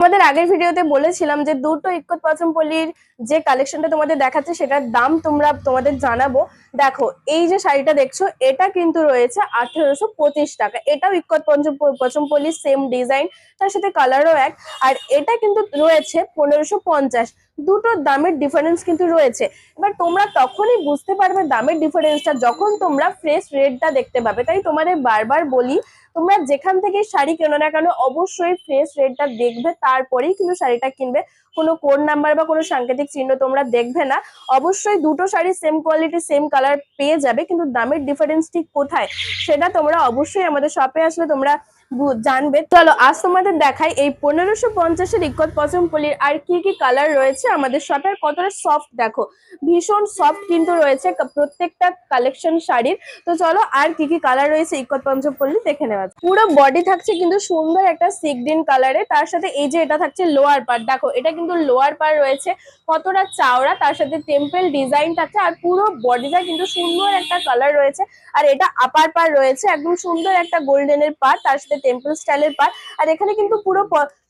আমাদের আগের ভিডিওতে বলেছিলাম যে দুটো ইক্কত পছমপল্লির যে কালেকশনটা তোমাদের দেখাচ্ছে সেটার দাম তোমাদের জানাবো। দেখো, এই যে শাড়িটা দেখছো এটা কিন্তু রয়েছে 1825 টাকা। এটাও ইক্কত পছমপল্লির সেম ডিজাইন, তার সাথে কালারও এক। আর এটা কিন্তু রয়েছে 1550। দুটোর দামের ডিফারেন্স কিন্তু রয়েছে। এবার তোমরা তখনই বুঝতে পারবে দামের ডিফারেন্সটা যখন তোমরা ফ্রেশ রেটটা দেখতে পাবে। তাই তোমাদের বারবার বলি, তোমরা যেখান থেকে শাড়ি কেনো না কেন অবশ্যই ফ্রেশ রেটটা দেখবে, তারপরেই কিন্তু শাড়িটা কিনবে। কোনো কোড নাম্বার বা কোনো সাংকেতিক চিহ্ন তোমরা দেখবে না। অবশ্যই দুটো sari same quality same colour পেয়ে যাবে, কিন্তু দামের ডিফারেন্স ঠিক কোথায় সেটা তোমরা অবশ্যই আমাদের শপে আসলে তোমরা জানবে। চলো আজ তোমাদের দেখাই এই 1550-এর ইক্কত পছমপল্লির আর কি কি কালার রয়েছে আমাদের শপে, আর কতটা সফট। দেখো, ভীষণ সফট কিন্তু রয়েছে প্রত্যেকটা কালেকশন শাড়ির। তো চলো আর কি কি কালার রয়েছে ইক্কত পছমপল্লি দেখে নেওয়া যাক। পুরো বডি থাকছে কিন্তু সুন্দর একটা সি গ্রিন কালারে, তার সাথে এই যে এটা থাকছে লোয়ার পার্ট। দেখো, এটা কিন্তু লোয়ার পার্ট রয়েছে কতটা চাওড়া, তার সাথে টেম্পল ডিজাইন থাকছে, আর পুরো বডিটা কিন্তু সুন্দর একটা কালার রয়েছে। আর এটা আপার পার্ট রয়েছে একদম সুন্দর একটা গোল্ডেনের পার্ট, তার সাথে টেম্পল স্টাইলের পার্ট। আর এখানে কিন্তু পুরো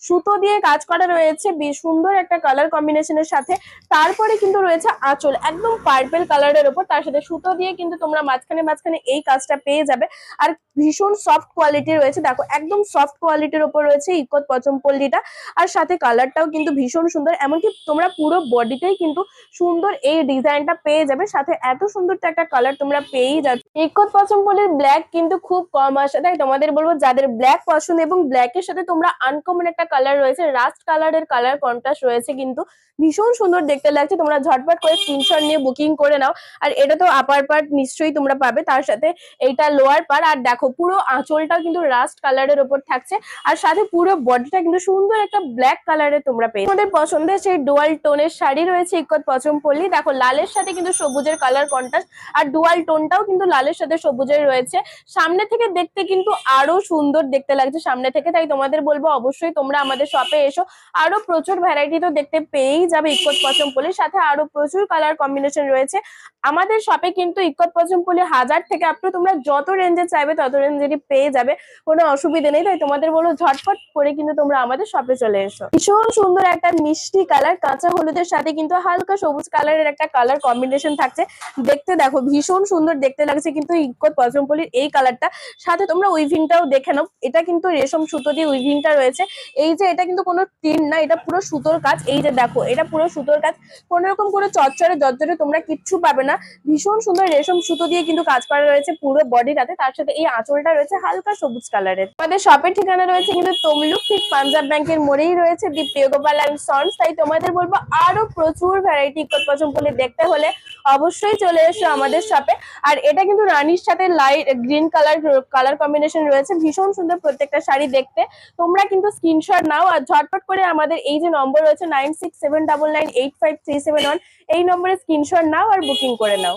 সুতো দিয়ে কাজ করা রয়েছে সুন্দর একটা কালার কম্বিনেশনের সাথে। তারপরে কিন্তু রয়েছে আঁচল একদম পার্পল কালারের উপর, তার সাথে সুতো দিয়ে কিন্তু তোমরা মাঝখানে মাঝখানে এই কাজটা পেয়ে যাবে। আর ভীষণ সফট কোয়ালিটি রয়েছে। দেখো, একদম সফট কোয়ালিটির উপর রয়েছে ইক্কত পছমপল্লিটা। আর সাথে কালারটাও কিন্তু ভীষণ সুন্দর, এমনকি তোমরা পুরো বডিতেই কিন্তু সুন্দর এই ডিজাইনটা পেয়ে যাবে। সাথে এত সুন্দর একটা কালার তোমরা পেয়েই যাবে। ইক্কত পছমপল্লির ব্ল্যাক কিন্তু খুব কম আসে, তাই তোমাদের বলবো যাদের ব্ল্যাক পছন্দ, এবং ব্ল্যাকের সাথে তোমরা আনকমন একটা কালার রয়েছে রাস্ট কালারের কালার কন্ট্রাস্ট রয়েছে, কিন্তু ভীষণ সুন্দর দেখতে লাগছে। তোমরা ঝটপট করে স্ক্রিনশট নিয়ে বুকিং করে নাও। আর এটা তো আপার পার্ট নিশ্চয়ই তোমরা পাবে, তার সাথে এইটা লোয়ার পার্ট। আর দেখো, পুরো আঁচলটাও কিন্তু রাস্ট কালারের উপর থাকছে, আর সাথে পুরো বডিটা কিন্তু সুন্দর একটা ব্ল্যাক কালারে তোমরা পেয়ে। তোমাদের পছন্দের সেই ডুয়াল টোনের শাড়ি রয়েছে ইক্কত পছমপল্লি। দেখো, লালের সাথে কিন্তু সবুজের কালার কন্ট্রাস্ট, আর ডুয়াল টোনটাও কিন্তু লালের সাথে সবুজের রয়েছে। সামনে থেকে দেখতে কিন্তু আরো সুন্দর দেখতে লাগছে সামনে থেকে, তাই তোমাদের বলবো অবশ্যই তোমরা আমাদের শপে এসো। আরো প্রচুর ভ্যারাইটি তো দেখতে পেয়েই যাবে ইক্কত পছমপল্লির, সাথে আরো প্রচুর কালার কম্বিনেশন রয়েছে আমাদের শপে। কিন্তু ইক্কত পছমপল্লি 1000 থেকে আপ টু তোমরা যত রেঞ্জে চাইবে তত রেঞ্জেরই পেয়ে যাবে, কোনো অসুবিধা নেই। তাই তোমাদের বলবো ঝটপট করে কিন্তু তোমরা আমাদের শপে চলে এসো। ভীষণ সুন্দর একটা মিষ্টি কালার, কাঁচা হলুদের সাথে কিন্তু হালকা সবুজ কালারের একটা কালার কম্বিনেশন থাকছে। দেখতে দেখো ভীষণ সুন্দর দেখতে লাগছে কিন্তু ইক্কত পছমপল্লির এই কালারটা। সাথে তোমরা উইভিংটাও দেখে নাও, এটা কিন্তু রেশম সুতো দিয়ে উইভিংটা রয়েছে। এই যে এটা কিন্তু কোনো টিন না, এটা পুরো সুতোর কাজ। এই যে দেখো, এটা পুরো সুতোর কাজ, কোন রকম কোনো চচ্চরে জর্জরে তোমরা কিচ্ছু পাবে না। ভীষণ সুন্দর রেশম সুতো দিয়ে কিন্তু কাজ করা রয়েছে পুরো বডিটাতে, তার সাথে এই আঁচলটা রয়েছে হালকা সবুজ কালারের। আমাদের শপের ঠিকানা রয়েছে কিন্তু তমলুক, ঠিক পাঞ্জাব ব্যাংকের মোড়েই রয়েছে দি প্রিয় গোপাল এন্ড সন্স। তাই তোমাদের বলবো আরো প্রচুর ভ্যারাইটি ইক্কত পছমপল্লি দেখতে হলে অবশ্যই চলে এসো আমাদের শপে। আর এটা কিন্তু রানীর সাথে লাইট গ্রিন কালার কম্বিনেশন রয়েছে, ভীষণ সুন্দর প্রত্যেকটা শাড়ি দেখতে। তোমরা কিন্তু স্ক্রিনশট নাও আর ঝটপট করে আমাদের এই যে নম্বর রয়েছে 9679985371, এই নম্বরে স্ক্রিনশট নাও আর বুকিং করে নাও।